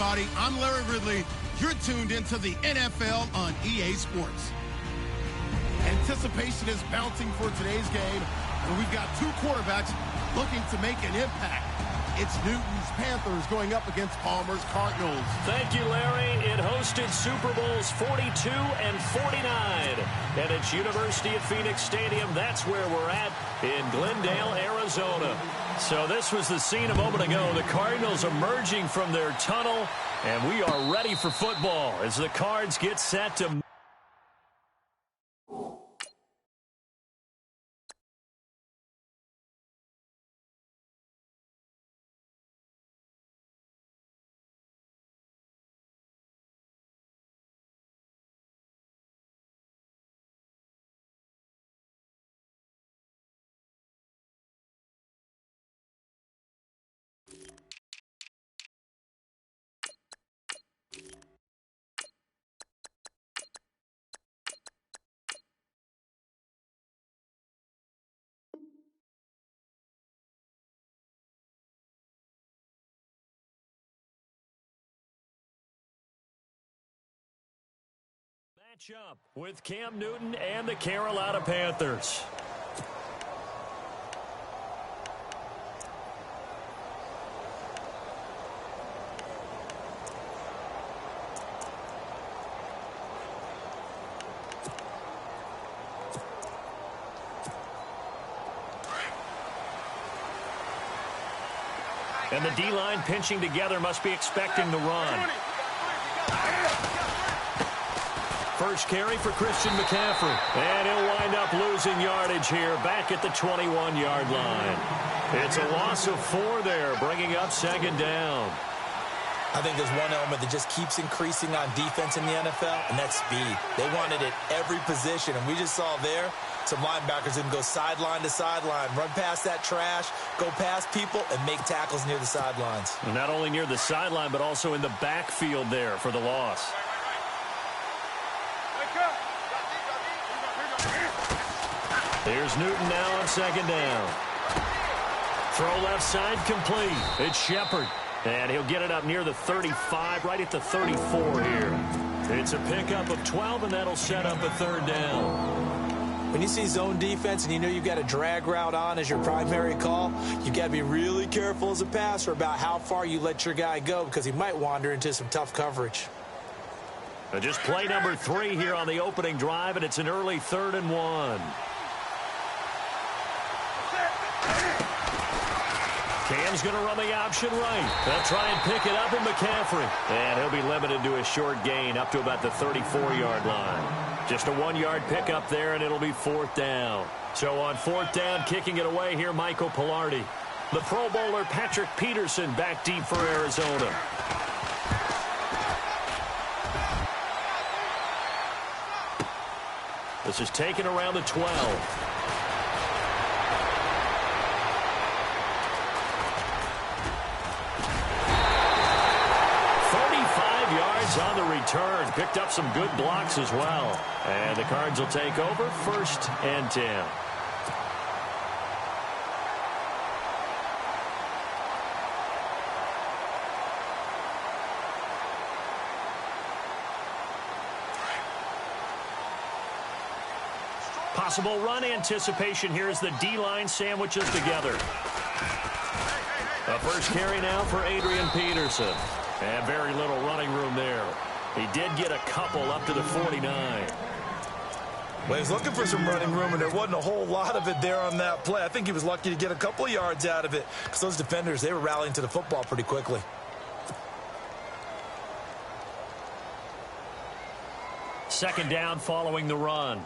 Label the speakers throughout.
Speaker 1: everybody. I'm Larry Ridley. You're tuned into the NFL on EA Sports. Anticipation is bouncing for today's game, and we've got two quarterbacks looking to make an impact. It's Newton's Panthers going up against Palmer's Cardinals.
Speaker 2: Thank you, Larry. It hosted Super Bowls 42 and 49. And it's University of Phoenix Stadium. That's where we're at in Glendale, Arizona. So this was the scene a moment ago. The Cardinals emerging from their tunnel. And we are ready for football as the Cards get set to... match up with Cam Newton and the Carolina Panthers. And the D-line pinching together must be expecting the run. First carry for Christian McCaffrey. And he'll wind up losing yardage here back at the 21-yard line. It's a loss of 4 there, bringing up second down.
Speaker 3: I think there's one element that just keeps increasing on defense in the NFL, and that's speed. They want it at every position, and we just saw there some linebackers that can go sideline to sideline, run past that trash, go past people, and make tackles near the sidelines.
Speaker 2: And not only near the sideline, but also in the backfield there for the loss. Here's Newton now on second down. Throw left side complete. It's Shepard. And he'll get it up near the 35, right at the 34 here. It's a pickup of 12, and that'll set up a third down.
Speaker 3: When you see zone defense and you know you've got a drag route on as your primary call, you've got to be really careful as a passer about how far you let your guy go because he might wander into some tough coverage.
Speaker 2: Just play number 3 here on the opening drive, and it's an early 3rd and 1. Cam's going to run the option right. They'll try and pick it up in McCaffrey. And he'll be limited to a short gain up to about the 34-yard line. Just a 1-yard pickup there, and it'll be 4th down. So on 4th down, kicking it away here, Michael Pilardi. The Pro Bowler Patrick Peterson back deep for Arizona. This is taken around the 12. On the return, picked up some good blocks as well. And the Cards will take over 1st and 10. Possible run anticipation here as the D-line sandwiches together. A first carry now for Adrian Peterson. And very little running room there. He did get a couple up to the 49.
Speaker 3: Well, he was looking for some running room, and there wasn't a whole lot of it there on that play. I think he was lucky to get a couple of yards out of it because those defenders, they were rallying to the football pretty quickly.
Speaker 2: Second down following the run.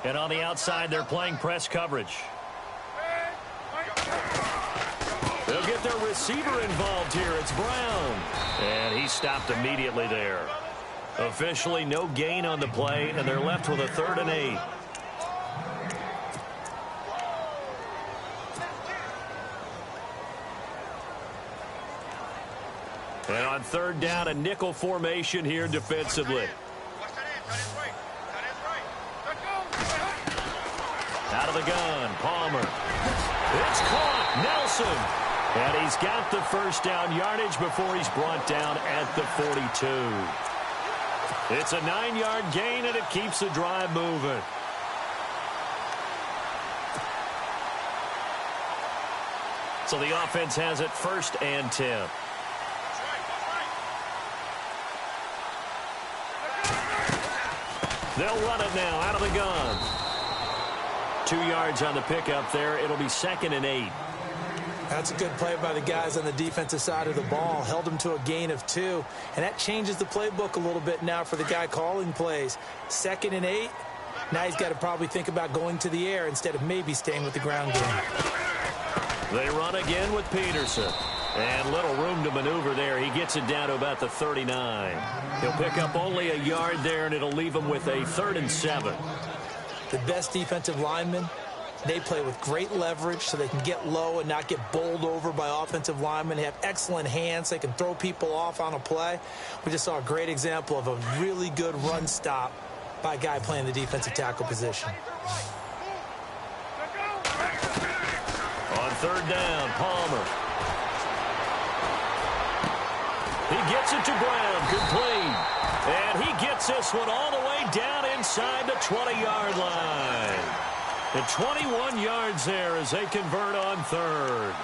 Speaker 2: And on the outside, they're playing press coverage. They'll get their receiver involved here. It's Brown. And he stopped immediately there. Officially no gain on the play, and they're left with a 3rd and 8. And on 3rd down, a nickel formation here defensively. Out of the gun, Palmer. It's caught. Nelson. And he's got the first down yardage before he's brought down at the 42. It's a 9-yard gain, and it keeps the drive moving. So the offense has it 1st and 10. They'll run it now out of the gun. 2 yards on the pickup there. It'll be 2nd and 8.
Speaker 3: That's a good play by the guys on the defensive side of the ball. Held them to a gain of 2. And that changes the playbook a little bit now for the guy calling plays. 2nd and 8. Now he's got to probably think about going to the air instead of maybe staying with the ground game.
Speaker 2: They run again with Peterson. And little room to maneuver there. He gets it down to about the 39. He'll pick up only a yard there, and it'll leave him with a 3rd and 7.
Speaker 3: The best defensive linemen, they play with great leverage so they can get low and not get bowled over by offensive linemen. They have excellent hands. They can throw people off on a play. We just saw a great example of a really good run stop by a guy playing the defensive tackle position.
Speaker 2: On 3rd down, Palmer. He gets it to Brown, complete. And he gets this one all the way down inside the 20-yard line. And 21 yards there as they convert on 3rd.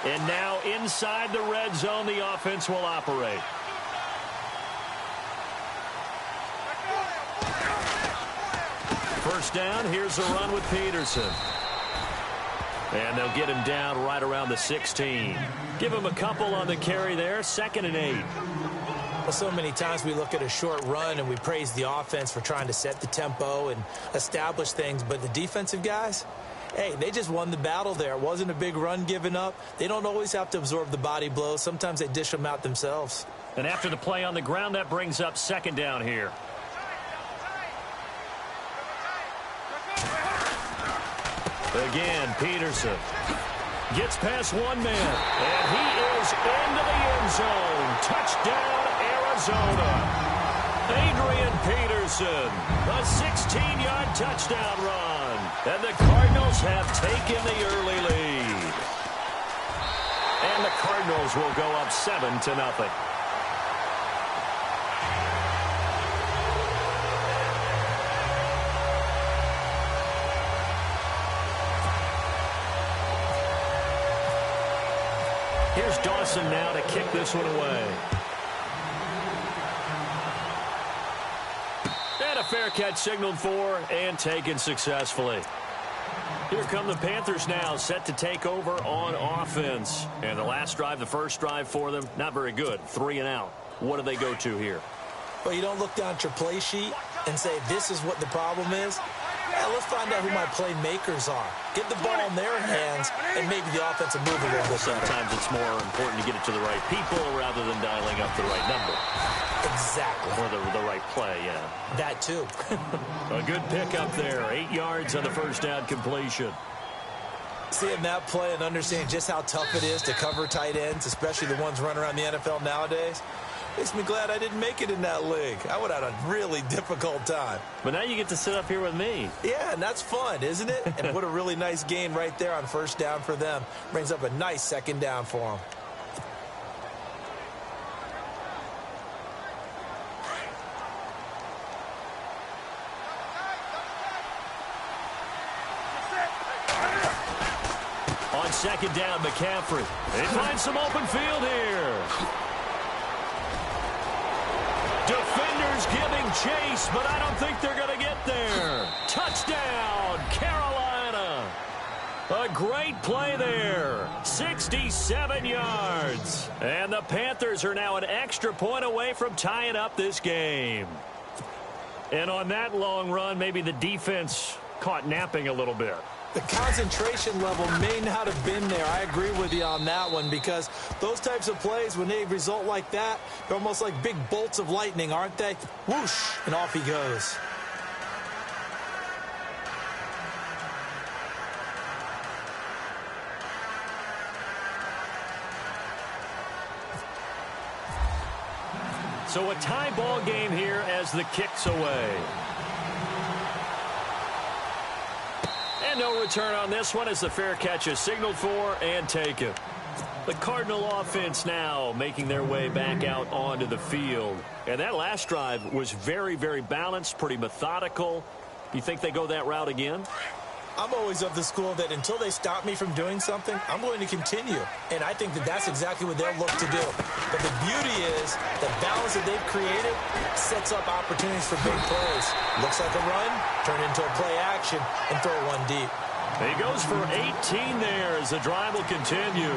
Speaker 2: And now inside the red zone, the offense will operate. First down, here's a run with Peterson. And they'll get him down right around the 16. Give him a couple on the carry there, 2nd and 8.
Speaker 3: Well, so many times we look at a short run and we praise the offense for trying to set the tempo and establish things. But the defensive guys, hey, they just won the battle there. It wasn't a big run given up. They don't always have to absorb the body blows. Sometimes they dish them out themselves.
Speaker 2: And after the play on the ground, that brings up 2nd down here. Again, Peterson gets past one man, and he is into the end zone. Touchdown, Arizona. Adrian Peterson, a 16-yard touchdown run. And the Cardinals have taken the early lead. And the Cardinals will go up 7-0. Here's Dawson now to kick this one away. And a fair catch signaled for and taken successfully. Here come the Panthers now, set to take over on offense. And the last drive, the first drive for them, not very good. 3 and out. What do they go to here?
Speaker 3: Well, you don't look down at your play sheet and say, this is what the problem is. Yeah, let's find out who my playmakers are. Get the ball in their hands, and maybe the offense will move a little bit.
Speaker 2: Sometimes it's more important to get it to the right people rather than dialing up the right number.
Speaker 3: Exactly.
Speaker 2: Or the right play, yeah.
Speaker 3: That too.
Speaker 2: A good pickup there. 8 yards on the first down completion.
Speaker 3: Seeing that play and understanding just how tough it is to cover tight ends, especially the ones running around the NFL nowadays, makes me glad I didn't make it in that league. I would have had a really difficult time.
Speaker 2: But now you get to sit up here with me.
Speaker 3: Yeah, and that's fun, isn't it? And what a really nice gain right there on first down for them. Brings up a nice 2nd down for them.
Speaker 2: On 2nd down, McCaffrey. They find some open field here. Defenders giving chase, but I don't think they're going to get there. Touchdown, Carolina. A great play there. 67 yards. And the Panthers are now an extra point away from tying up this game. And on that long run, maybe the defense caught napping a little bit.
Speaker 3: The concentration level may not have been there. I agree with you on that one, because those types of plays, when they result like that, they're almost like big bolts of lightning, aren't they? Whoosh, and off he goes.
Speaker 2: So a tie ball game here as the kick's away. And no return on this one as the fair catch is signaled for and taken. The Cardinal offense now making their way back out onto the field. And that last drive was very, very balanced, pretty methodical. You think they go that route again?
Speaker 3: I'm always of the school that until they stop me from doing something, I'm going to continue. And I think that that's exactly what they'll look to do. But the beauty is the balance that they've created sets up opportunities for big plays. Looks like a run, turn into a play action, and throw one deep.
Speaker 2: He goes for 18 there as the drive will continue.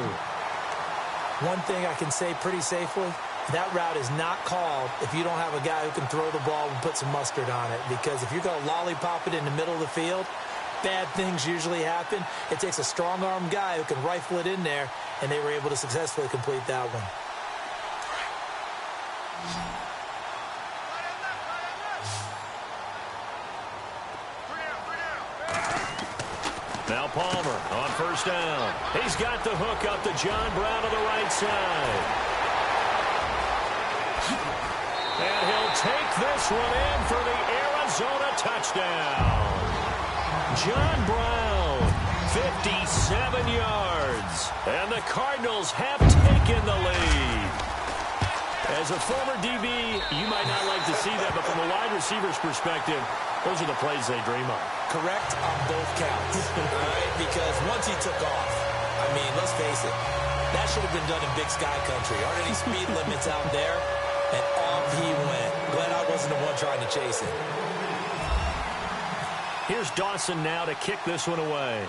Speaker 3: One thing I can say pretty safely, that route is not called if you don't have a guy who can throw the ball and put some mustard on it. Because if you're going to lollipop it in the middle of the field, bad things usually happen. It takes a strong-armed guy who can rifle it in there, and they were able to successfully complete that one.
Speaker 2: Now Palmer on first down. He's got the hook up to John Brown to the right side. And he'll take this one in for the Arizona touchdown. John Brown, 57 yards. And the Cardinals have taken the lead. As a former DB, you might not like to see that, but from a wide receiver's perspective, those are the plays they dream of.
Speaker 3: Correct on both counts. All right, because once he took off, I mean, let's face it, that should have been done in Big Sky Country. Aren't any speed limits out there? And off he went. Glad I wasn't the one trying to chase him.
Speaker 2: Here's Dawson now to kick this one away.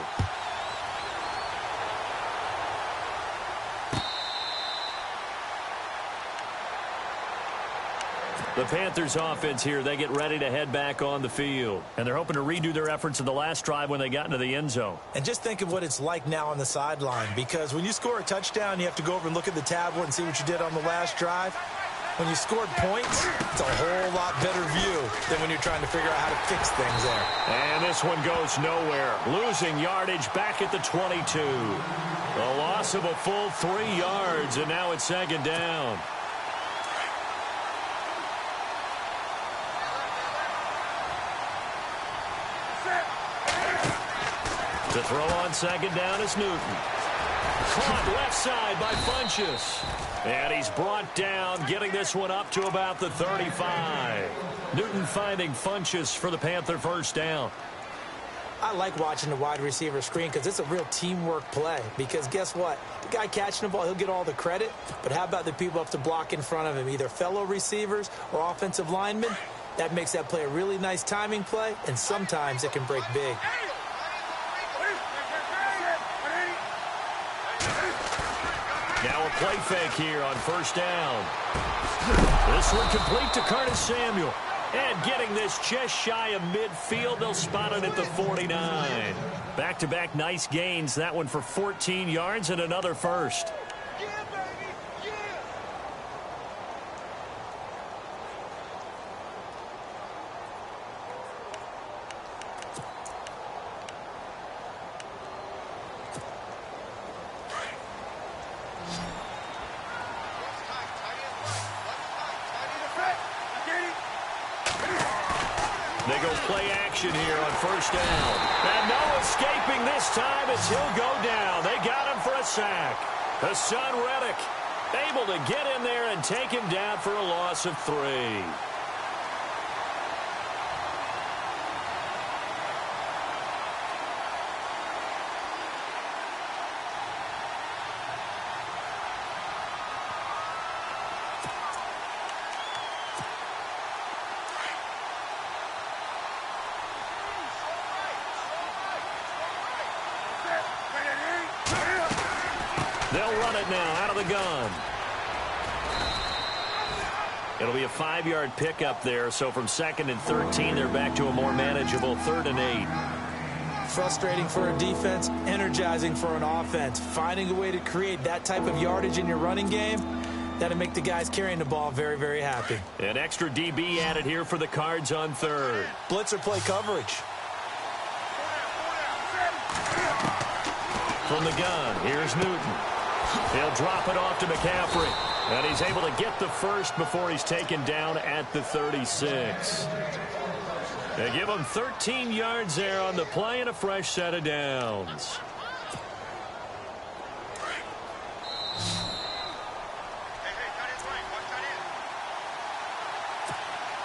Speaker 2: The Panthers offense here, they get ready to head back on the field. And they're hoping to redo their efforts in the last drive when they got into the end zone.
Speaker 3: And just think of what it's like now on the sideline. Because when you score a touchdown, you have to go over and look at the tablet and see what you did on the last drive. When you scored points, it's a whole lot better view than when you're trying to figure out how to fix things there.
Speaker 2: And this one goes nowhere. Losing yardage back at the 22. A loss of a full 3 yards, and now it's second down. To throw on second down is Newton. Caught left side by Funchess. And he's brought down, getting this one up to about the 35. Newton finding Funchess for the Panther first down.
Speaker 3: I like watching the wide receiver screen because it's a real teamwork play. Because guess what? The guy catching the ball, he'll get all the credit. But how about the people up to block in front of him, either fellow receivers or offensive linemen? That makes that play a really nice timing play, and sometimes it can break big.
Speaker 2: Now a play fake here on first down. This one complete to Curtis Samuel. And getting this just shy of midfield, they'll spot it at the 49. Back-to-back nice gains. That one for 14 yards and another first. They go play action here on first down. And no escaping this time as he'll go down. They got him for a sack. Hassan Reddick able to get in there and take him down for a loss of 3. They'll run it now out of the gun. It'll be a 5-yard pickup there. So from 2nd and 13, they're back to a more manageable 3rd and 8.
Speaker 3: Frustrating for a defense, energizing for an offense. Finding a way to create that type of yardage in your running game, that'll make the guys carrying the ball very, very happy.
Speaker 2: An extra DB added here for the Cards on 3rd.
Speaker 3: Blitzer play coverage.
Speaker 2: From the gun, here's Newton. He'll drop it off to McCaffrey. And he's able to get the first before he's taken down at the 36. They give him 13 yards there on the play and a fresh set of downs.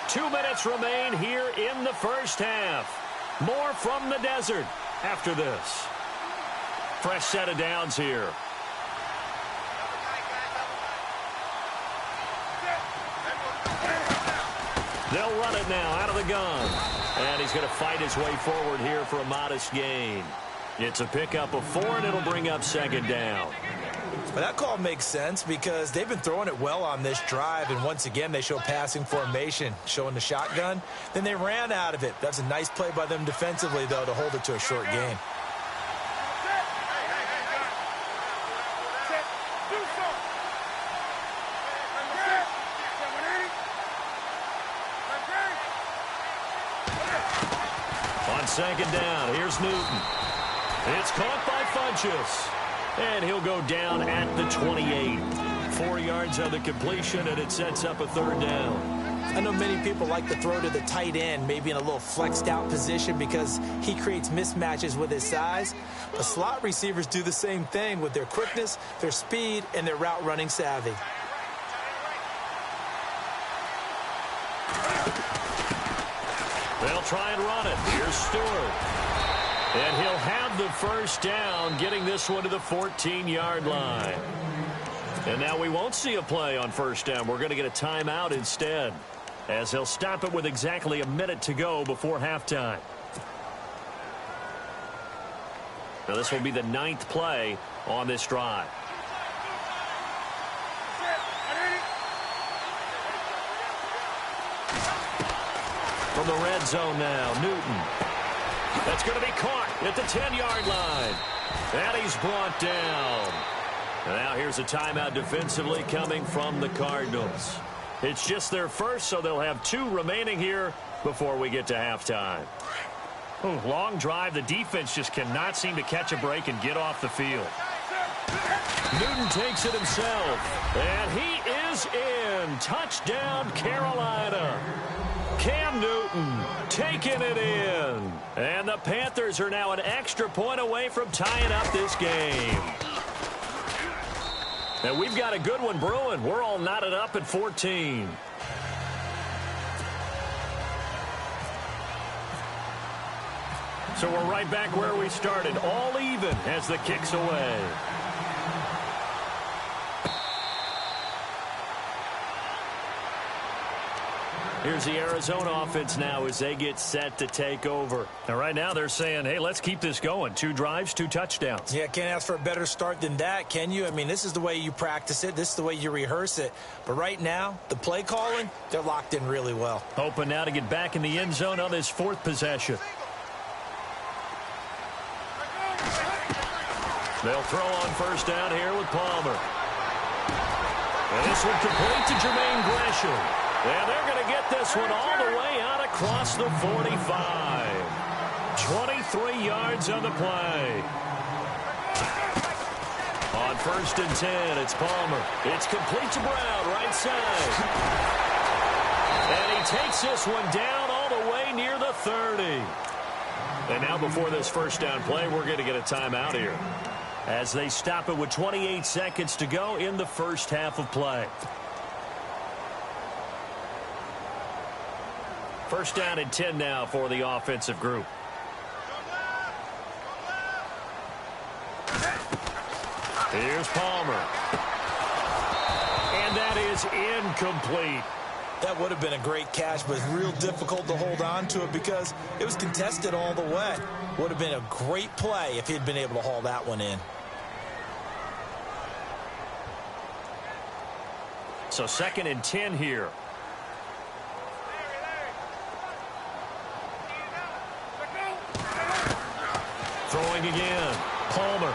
Speaker 2: Two minutes remain here in the first half. More from the desert after this. Fresh set of downs here. They'll run it now out of the gun. And he's going to fight his way forward here for a modest gain. It's a pickup of 4, and it'll bring up second down.
Speaker 3: Well, that call makes sense because they've been throwing it well on this drive, and once again they show passing formation, showing the shotgun. Then they ran out of it. That's a nice play by them defensively, though, to hold it to a short gain.
Speaker 2: On second down, here's Newton. It's caught by Funchess. And he'll go down at the 28. 4 yards on the completion, and it sets up a third down.
Speaker 3: I know many people like to throw to the tight end, maybe in a little flexed out position because he creates mismatches with his size. But slot receivers do the same thing with their quickness, their speed, and their route running savvy.
Speaker 2: They'll try and run it. Here's Stewart. And he'll have the first down, getting this one to the 14-yard line. And now we won't see a play on first down. We're going to get a timeout instead, as he'll stop it with exactly a minute to go before halftime. Now this will be the 9th play on this drive. From the red zone now, Newton. That's going to be caught at the 10-yard line. And he's brought down. And now here's a timeout defensively coming from the Cardinals. It's just their first, so they'll have 2 remaining here before we get to halftime. Ooh, long drive. The defense just cannot seem to catch a break and get off the field. Newton takes it himself. And he is in. Touchdown, Carolina. Cam Newton taking it in. And the Panthers are now an extra point away from tying up this game. And we've got a good one brewing. We're all knotted up at 14. So we're right back where we started. All even as the kick's away. Here's the Arizona offense now as they get set to take over. And right now they're saying, hey, let's keep this going. 2 drives, 2 touchdowns.
Speaker 3: Yeah, can't ask for a better start than that, can you? I mean, this is the way you practice it. This is the way you rehearse it. But right now, the play calling, they're locked in really well.
Speaker 2: Hoping now to get back in the end zone on this 4th possession. They'll throw on first down here with Palmer. And this one complete to Jermaine Gresham. And they're going to get this one all the way out across the 45. 23 yards on the play. On first and 10, it's Palmer. It's complete to Brown, right side. And he takes this one down all the way near the 30. And now before this first down play, we're going to get a timeout here, as they stop it with 28 seconds to go in the first half of play. First down and 10 now for the offensive group. Here's Palmer. And that is incomplete.
Speaker 3: That would have been a great catch, but real difficult to hold on to it because it was contested all the way. Would have been a great play if he'd been able to haul that one in.
Speaker 2: So second and 10 here. Throwing again. Palmer.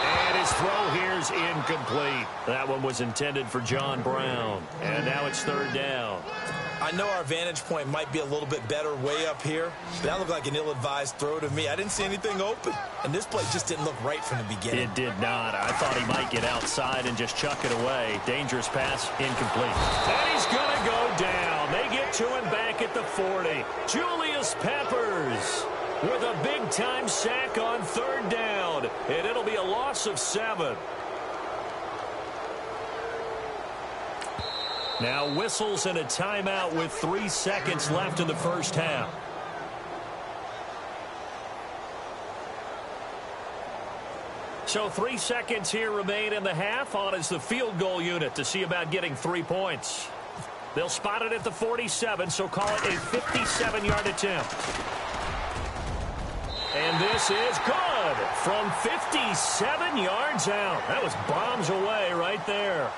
Speaker 2: And his throw here's incomplete. That one was intended for John Brown. And now it's third down.
Speaker 3: I know our vantage point might be a little bit better way up here, but that looked like an ill-advised throw to me. I didn't see anything open, and this play just didn't look right from the beginning.
Speaker 2: It did not. I thought he might get outside and just chuck it away. Dangerous pass, incomplete. And he's going to go down. They get to him back at the 40. Julius Peppers with a big-time sack on 3rd down, and it'll be a loss of 7. Now whistles and a timeout with 3 seconds left in the first half. So 3 seconds here remain in the half. On is the field goal unit to see about getting 3 points. They'll spot it at the 47, so call it a 57-yard attempt. And this is good from 57 yards out. That was bombs away right there.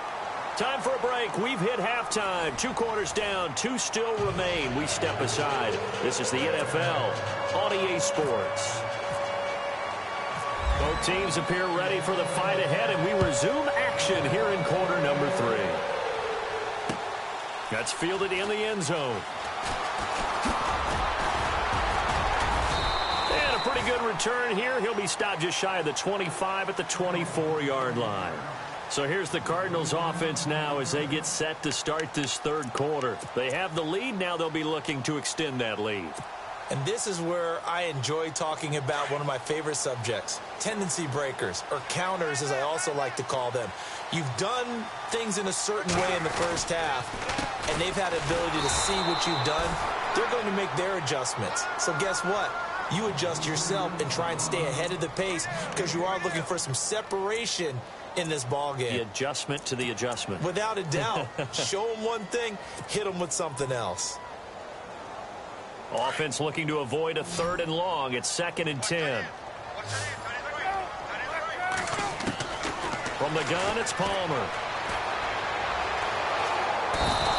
Speaker 2: Time for a break. We've hit halftime. 2 quarters down. 2 still remain. We step aside. This is the NFL on EA Sports. Both teams appear ready for the fight ahead, and we resume action here in quarter number 3. That's fielded in the end zone. And a pretty good return here. He'll be stopped just shy of the 25 at the 24-yard line. So here's the Cardinals offense now as they get set to start this 3rd quarter. They have the lead. Now they'll be looking to extend that lead.
Speaker 3: And this is where I enjoy talking about one of my favorite subjects, tendency breakers, or counters as I also like to call them. You've done things in a certain way in the first half, and they've had the ability to see what you've done. They're going to make their adjustments. So guess what? You adjust yourself and try and stay ahead of the pace because you are looking for some separation in this ball game.
Speaker 2: The adjustment to the adjustment.
Speaker 3: Without a doubt. Show them one thing, hit them with something else.
Speaker 2: Offense looking to avoid a 3rd and long. It's 2nd and 10. From the gun, it's Palmer.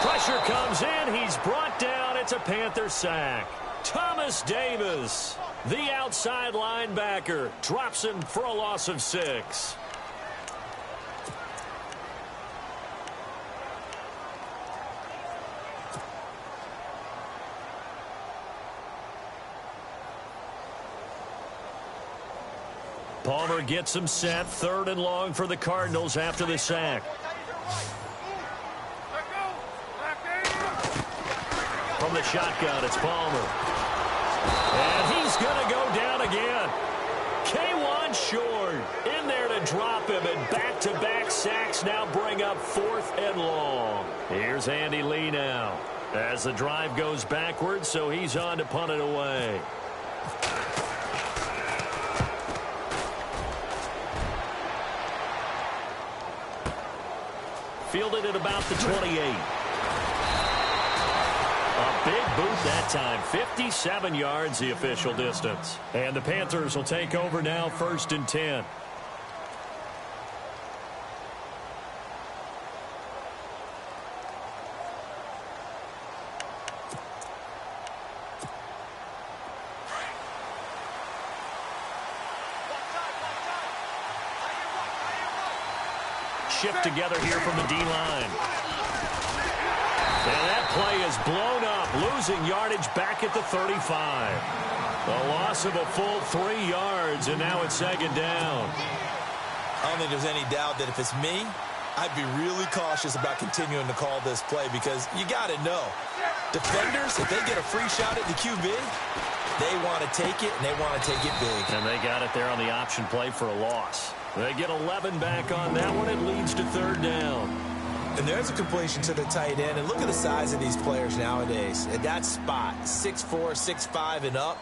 Speaker 2: Pressure comes in. He's brought down. It's a Panther sack. Thomas Davis, the outside linebacker, drops him for a loss of 6. Palmer gets him set. 3rd and long for the Cardinals after the sack. From the shotgun, it's Palmer. And he's going to go down again. K1 short in there to drop him, and back-to-back sacks now bring up 4th and long. Here's Andy Lee now as the drive goes backwards, so he's on to punt it away. Fielded at about the 28. A big boot that time. 57 yards the official distance. And the Panthers will take over now, 1st and 10. Shift together here from the D-line. And that play is blown up, losing yardage back at the 35. A loss of a full 3 yards, and now it's 2nd down.
Speaker 3: I don't think there's any doubt that if it's me, I'd be really cautious about continuing to call this play because you got to know, defenders, if they get a free shot at the QB, they want to take it, and they want to take it big.
Speaker 2: And they got it there on the option play for a loss. They get 11 back on that one. It leads to 3rd down.
Speaker 3: And there's a completion to the tight end. And look at the size of these players nowadays. At that spot, 6'4", 6'5", and up.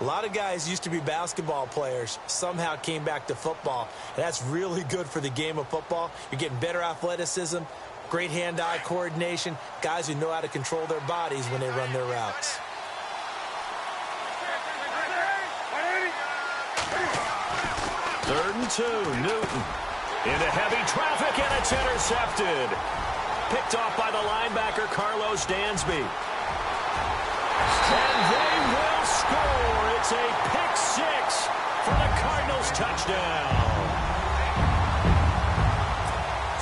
Speaker 3: A lot of guys used to be basketball players, somehow came back to football. And that's really good for the game of football. You're getting better athleticism, great hand-eye coordination, guys who know how to control their bodies when they run their routes.
Speaker 2: Third and 2, Newton. Into heavy traffic, and it's intercepted. Picked off by the linebacker, Carlos Dansby. And they will score. It's a pick 6 for the Cardinals touchdown.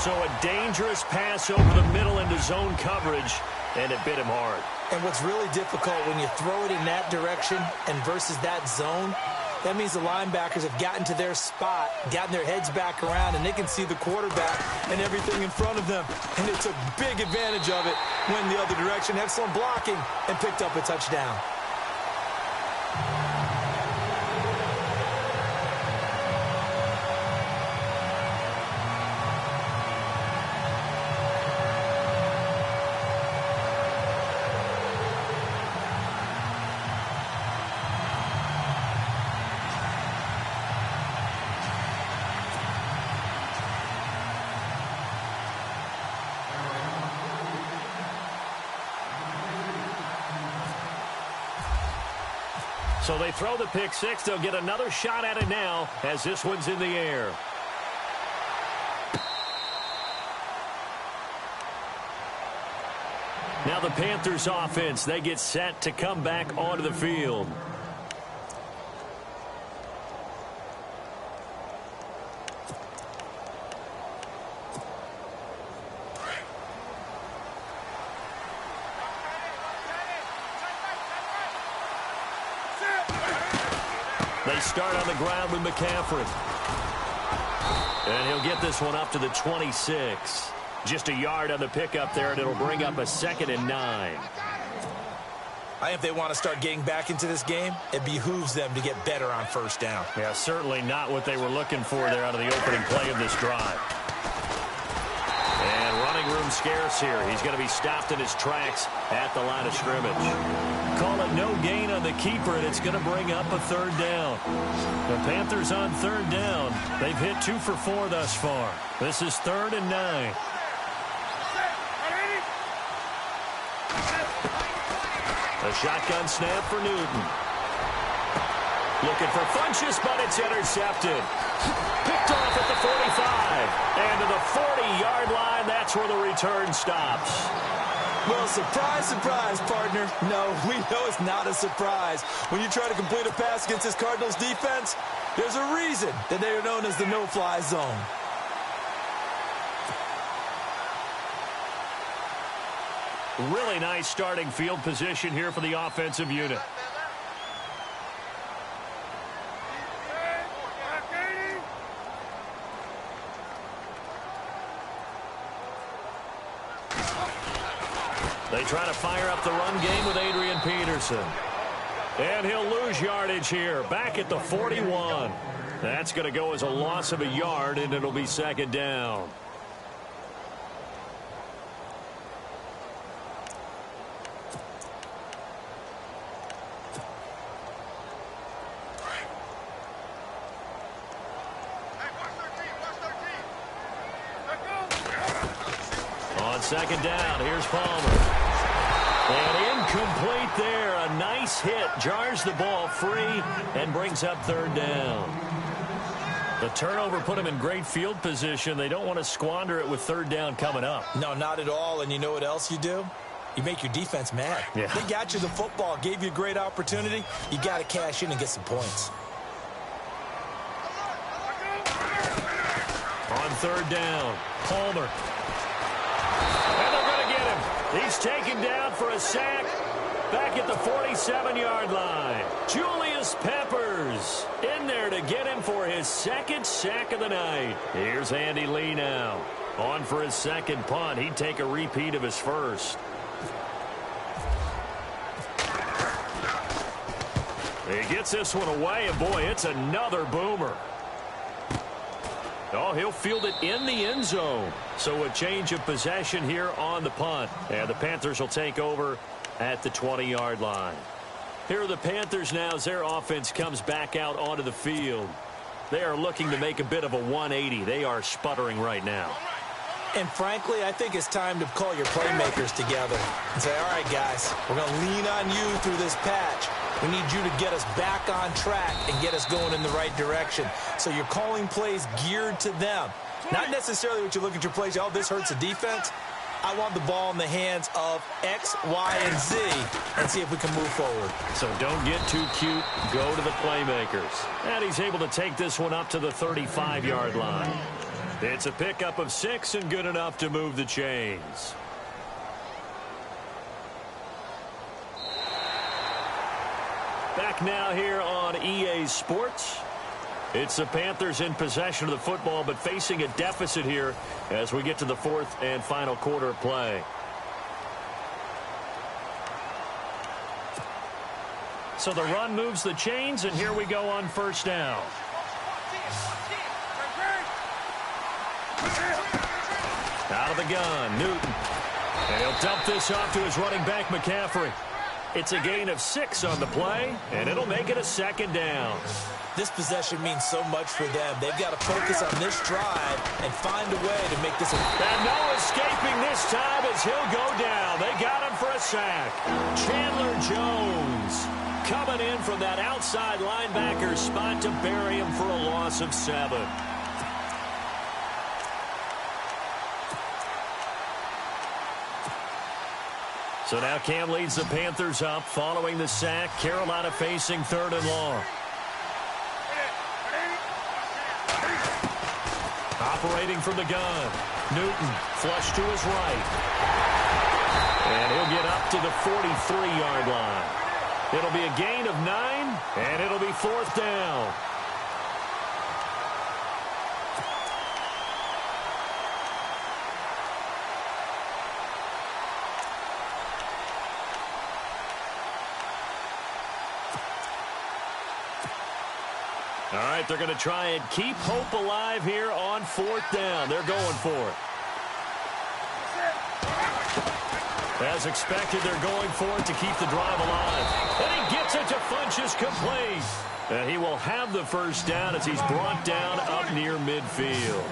Speaker 2: So a dangerous pass over the middle into zone coverage. and it bit him hard.
Speaker 3: And what's really difficult when you throw it in that direction and versus that zone, that means the linebackers have gotten to their spot, gotten their heads back around, and they can see the quarterback and everything in front of them. And they took big advantage of it, went the other direction, excellent blocking, and picked up a touchdown.
Speaker 2: So they throw the pick six. They'll get another shot at it now as this one's in the air. Now the Panthers offense, they get set to come back onto the field. They start on the ground with McCaffrey. And he'll get this one up to the 26. Just a yard on the pickup there, and it'll bring up a 2nd and 9.
Speaker 3: I think if they want to start getting back into this game, it behooves them to get better on first down.
Speaker 2: Yeah, certainly not what they were looking for there out of the opening play of this drive. And running room scarce here. He's going to be stopped in his tracks at the line of scrimmage. Call it no gain on the keeper, and it's going to bring up a 3rd down. The Panthers on 3rd down. They've hit 2 for 4 thus far. This is 3rd and 9. A shotgun snap for Newton. Looking for Funchess, but it's intercepted. Picked off at the 45. And to the 40-yard line, that's where the return stops.
Speaker 3: Well, surprise, surprise, partner. No, we know it's not a surprise. When you try to complete a pass against this Cardinals defense, there's a reason that they are known as the no-fly zone.
Speaker 2: Really nice starting field position here for the offensive unit. They try to fire up the run game with Adrian Peterson. And he'll lose yardage here, back at the 41. That's going to go as a loss of a yard, and it'll be 2nd down. On 2nd down, here's Palmer. And incomplete there. A nice hit. Jars the ball free and brings up 3rd down. The turnover put him in great field position. They don't want to squander it with 3rd down coming up.
Speaker 3: No, not at all. And you know what else you do? You make your defense mad.
Speaker 2: Yeah.
Speaker 3: They got you the football, gave you a great opportunity. You got to cash in and get some points.
Speaker 2: On 3rd down, Palmer. And they're going to get him. He's taken down for a sack back at the 47-yard line. Julius Peppers in there to get him for his 2nd sack of the night. Here's Andy Lee now. On for his 2nd punt. He'd take a repeat of his 1st. He gets this one away, and boy, it's another boomer. Oh, he'll field it in the end zone. So a change of possession here on the punt. And the Panthers will take over at the 20-yard line. Here are the Panthers now as their offense comes back out onto the field. They are looking to make a bit of a 180. They are sputtering right now.
Speaker 3: And frankly, I think it's time to call your playmakers together and say, all right, guys, we're going to lean on you through this patch. We need you to get us back on track and get us going in the right direction. So you're calling plays geared to them. Not necessarily what you look at your plays, oh, this hurts the defense. I want the ball in the hands of X, Y, and Z and see if we can move forward.
Speaker 2: So don't get too cute. Go to the playmakers. And he's able to take this one up to the 35-yard line. It's a pickup of 6 and good enough to move the chains. Back now here on EA Sports. It's the Panthers in possession of the football, but facing a deficit here as we get to the fourth and final quarter of play. So the run moves the chains, and here we go on first down. Out of the gun, Newton. And he'll dump this off to his running back, McCaffrey. It's a gain of 6 on the play, and it'll make it a second down.
Speaker 3: This possession means so much for them. They've got to focus on this drive and find a way to make this a...
Speaker 2: And no escaping this time as he'll go down. They got him for a sack. Chandler Jones coming in from that outside linebacker spot to bury him for a loss of 7. So now Cam leads the Panthers up following the sack. Carolina facing 3rd and long. Operating from the gun. Newton flush to his right. And he'll get up to the 43-yard line. It'll be a gain of 9, and it'll be 4th down. All right, they're going to try and keep hope alive here on 4th down. They're going for it. As expected, they're going for it to keep the drive alive. And he gets it to Funchess complete. And he will have the first down as he's brought down up near midfield.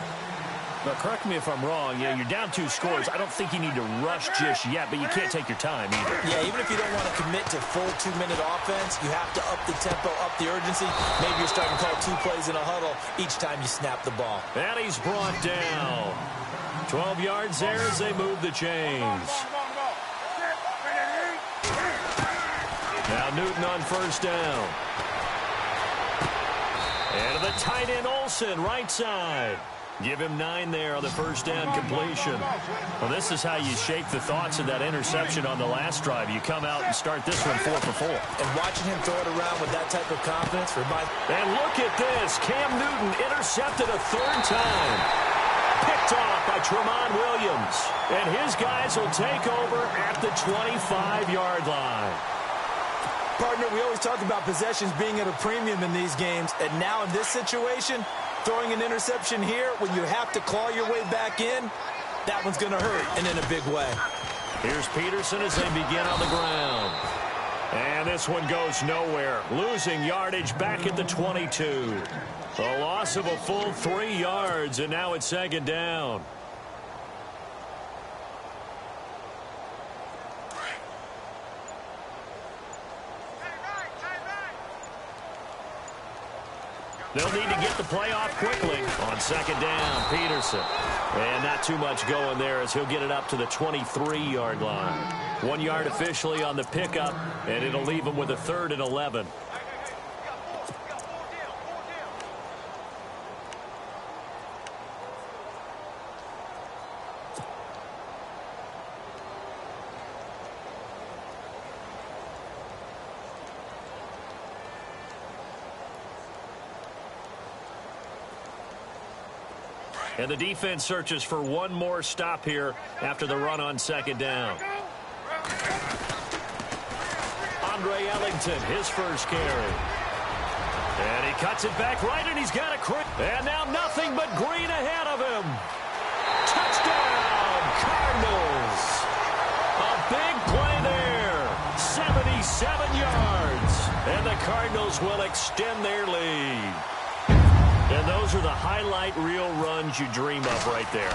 Speaker 2: Now, correct me if I'm wrong. Yeah, you're down 2 scores. I don't think you need to rush just yet, but you can't take your time either.
Speaker 3: Yeah, even if you don't want to commit to full 2-minute offense, you have to up the tempo, up the urgency. Maybe you're starting to call 2 plays in a huddle each time you snap the ball.
Speaker 2: And he's brought down. 12 yards there as they move the chains. Now Newton on first down. And to the tight end Olsen, right side. Give him 9 there on the first down completion. Well, this is how you shake the thoughts of that interception on the last drive. You come out and start this one 4 for 4.
Speaker 3: And watching him throw it around with that type of confidence reminds...
Speaker 2: And look at this. Cam Newton intercepted a 3rd time. Picked off by Tramon Williams. And his guys will take over at the 25-yard line.
Speaker 3: Partner, we always talk about possessions being at a premium in these games. And now in this situation... throwing an interception here when you have to claw your way back in, that one's going to hurt, and in a big way.
Speaker 2: Here's Peterson as they begin on the ground. And this one goes nowhere. Losing yardage back at the 22. A loss of a full 3 yards, and now it's 2nd down. They'll need to get the play off quickly on 2nd down. Peterson. And not too much going there as he'll get it up to the 23-yard line. 1 yard officially on the pickup, and it'll leave him with a 3rd and 11. And the defense searches for one more stop here after the run on 2nd down. Andre Ellington, his first carry. And he cuts it back right, and he's got a crit. And now nothing but green ahead of him. Touchdown, Cardinals. A big play there. 77 yards. And the Cardinals will extend their lead. And those are the highlight reel runs you dream of right there.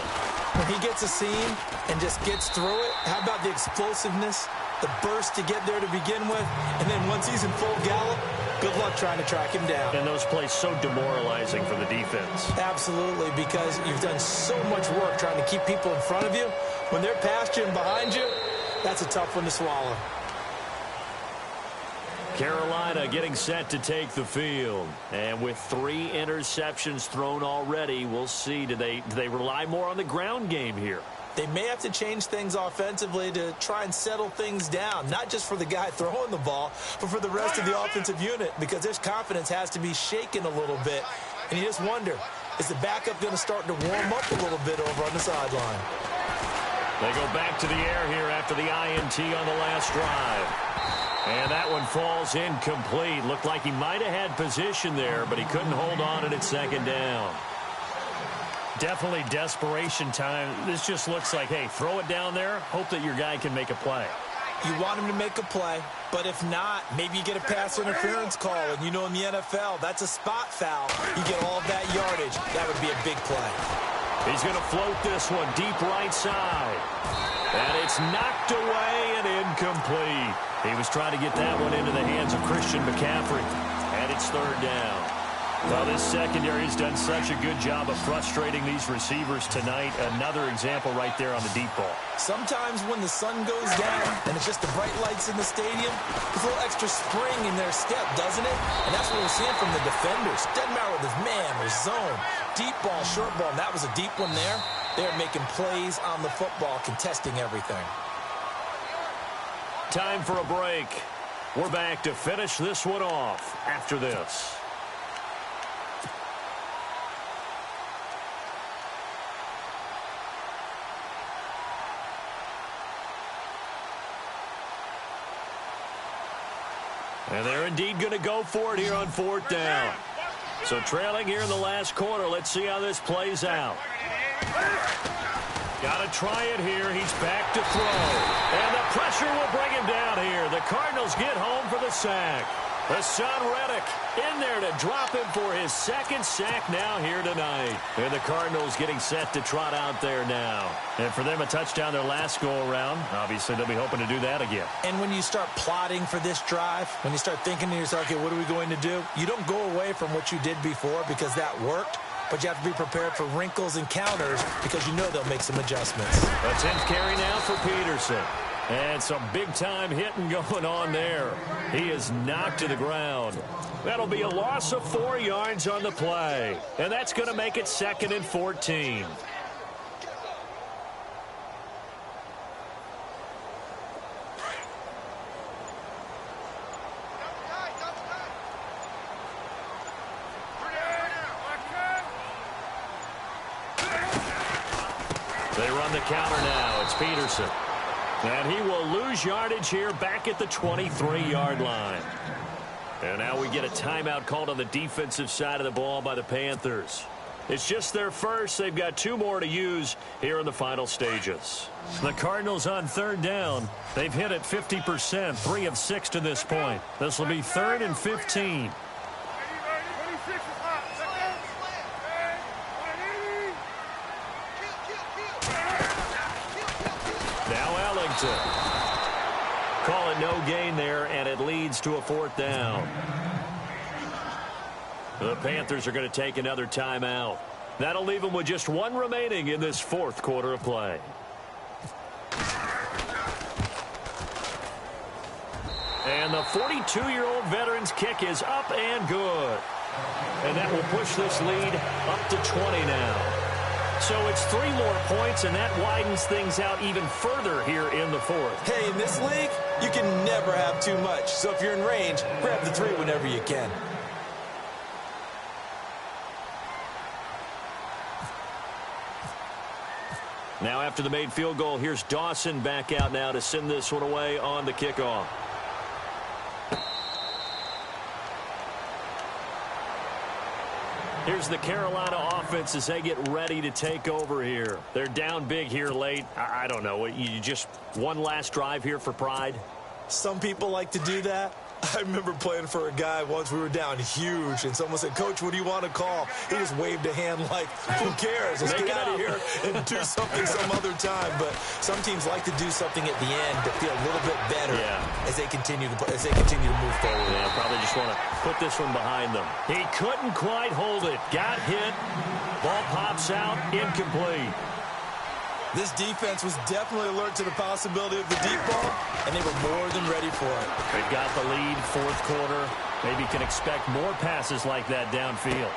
Speaker 3: When he gets a seam and just gets through it, how about the explosiveness, the burst to get there to begin with, and then once he's in full gallop, good luck trying to track him down.
Speaker 2: And those plays so demoralizing for the defense.
Speaker 3: Absolutely, because you've done so much work trying to keep people in front of you. When they're past you and behind you, that's a tough one to swallow.
Speaker 2: Carolina getting set to take the field. And with 3 interceptions thrown already, we'll see. Do they rely more on the ground game here?
Speaker 3: They may have to change things offensively to try and settle things down, not just for the guy throwing the ball, but for the rest of the offensive unit, because his confidence has to be shaken a little bit. And you just wonder, is the backup going to start to warm up a little bit over on the sideline?
Speaker 2: They go back to the air here after the INT on the last drive. And that one falls incomplete. Looked like he might have had position there, but he couldn't hold on and it's second down.
Speaker 4: Definitely desperation time. This just looks like, hey, throw it down there, hope that your guy can make a play.
Speaker 3: You want him to make a play, but if not, maybe you get a pass interference call. And you know in the NFL, that's a spot foul. You get all of that yardage. That would be a big play.
Speaker 2: He's going to float this one deep right side. And it's knocked away and incomplete. He was trying to get that one into the hands of Christian McCaffrey. And it's third down. Well, this secondary has done such a good job of frustrating these receivers tonight. Another example right there on the deep ball.
Speaker 3: Sometimes when the sun goes down and it's just the bright lights in the stadium, there's a little extra spring in their step, doesn't it? And that's what we're seeing from the defenders. Doesn't matter whether it's man or zone. Deep ball, short ball, and that was a deep one there. They're making plays on the football, contesting everything.
Speaker 2: Time for a break. We're back to finish this one off after this. And they're indeed going to go for it here on fourth down. So trailing here in the last quarter. Let's see how this plays out. Got to try it here. He's back to throw. And the pressure will bring him down here. The Cardinals get home for the sack. Hassan Reddick in there to drop him for his second sack now here tonight. And the Cardinals getting set to trot out there now. And for them, a touchdown their last go-around. Obviously, they'll be hoping to do that again.
Speaker 3: And when you start plotting for this drive, when you start thinking to yourself, okay, what are we going to do? You don't go away from what you did before because that worked. But you have to be prepared for wrinkles and counters because you know they'll make some adjustments.
Speaker 2: A 10th carry now for Peterson. And some big-time hitting going on there. He is knocked to the ground. That'll be a loss of 4 yards on the play. And that's going to make it 2nd and 14. They run the counter now. It's Peterson. And he will lose yardage here back at the 23-yard line. And now we get a timeout called on the defensive side of the ball by the Panthers. It's just their first. They've got 2 more to use here in the final stages. The Cardinals on third down. They've hit it 50%, 3 of 6 to this point. This will be 3rd and 15. Call it no gain there, and it leads to a 4th down. The Panthers are going to take another timeout. That'll leave them with just 1 remaining in this 4th quarter of play. And the 42-year-old veteran's kick is up and good. And that will push this lead up to 20 now. So it's 3 more points, and that widens things out even further here in the 4th.
Speaker 3: Hey, in this league, you can never have too much. So if you're in range, grab the 3 whenever you can.
Speaker 2: Now after the made field goal, here's Dawson back out now to send this one away on the kickoff. Here's the Carolina offense as they get ready to take over here. They're down big here late. I don't know. You just one last drive here for pride?
Speaker 3: Some people like to do that. I remember playing for a guy once. We were down huge, and someone said, "Coach, what do you want to call?" He just waved a hand like, who cares? Let's get out of here and do something some other time. But some teams like to do something at the end to feel a little bit better as they continue to move forward.
Speaker 2: Yeah, probably just want to put this one behind them. He couldn't quite hold it. Got hit. Ball pops out. Incomplete.
Speaker 3: This defense was definitely alert to the possibility of the deep ball, and they were more than ready for it.
Speaker 2: They've got the lead, 4th quarter. Maybe can expect more passes like that downfield.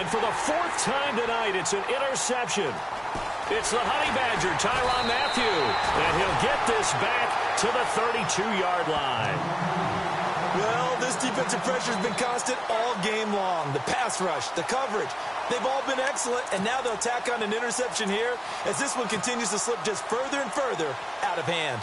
Speaker 2: And for the 4th time tonight, it's an interception. It's the Honey Badger, Tyrann Mathieu, and he'll get this back to the 32-yard line.
Speaker 3: Well, this defensive pressure has been constant all game long. The pass rush, the coverage, they've all been excellent, and now they'll tack on an interception here as this one continues to slip just further and further out of hand.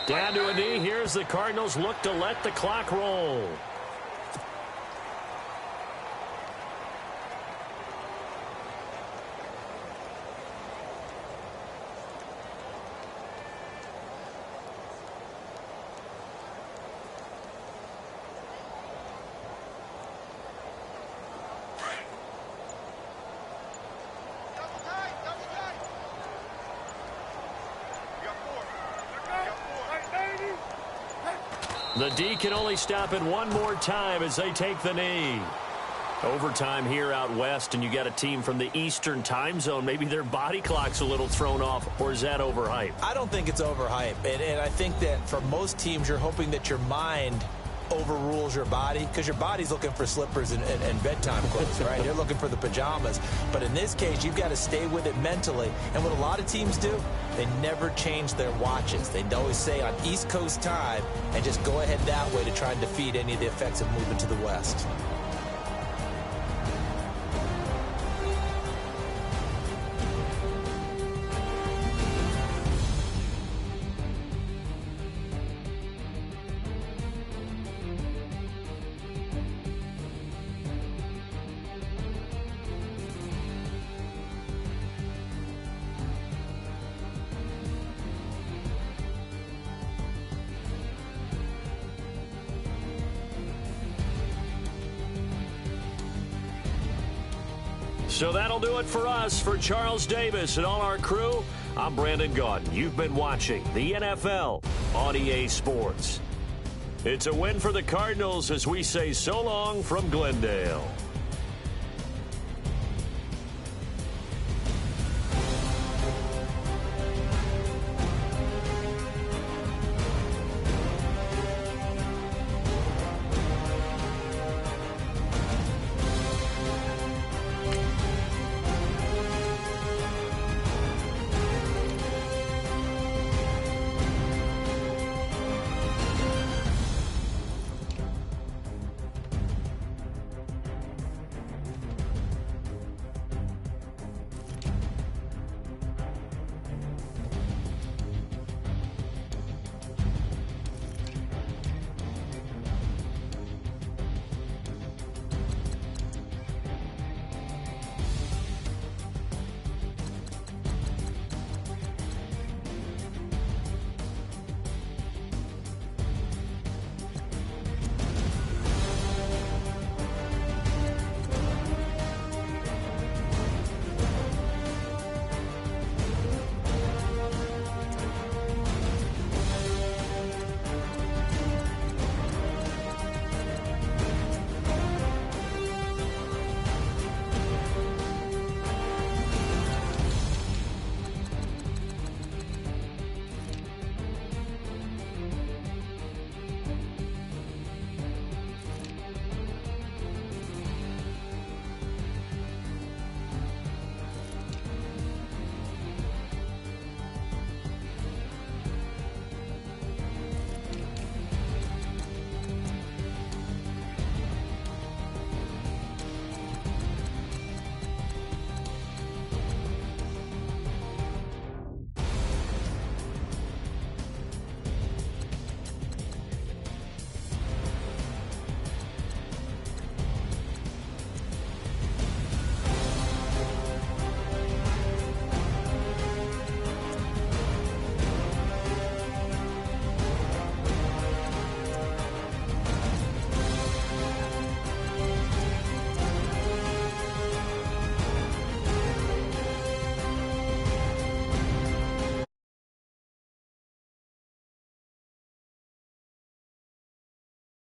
Speaker 2: Down to a knee. Here's the Cardinals look to let the clock roll. The D can only stop it one more time as they take the knee. Overtime here out west, and you got a team from the Eastern time zone. Maybe their body clock's a little thrown off, or is that overhyped?
Speaker 3: I don't think it's overhyped, and I think that for most teams, you're hoping that your mind overrules your body, because your body's looking for slippers and bedtime clothes, right? You're looking for the pajamas. But in this case, you've got to stay with it mentally. And what a lot of teams do, they never change their watches. They always say on East Coast time and just go ahead that way to try and defeat any of the effects of moving to the West.
Speaker 2: So that'll do it for us. For Charles Davis and all our crew, I'm Brandon Gaudin. You've been watching the NFL on EA Sports. It's a win for the Cardinals as we say so long from Glendale.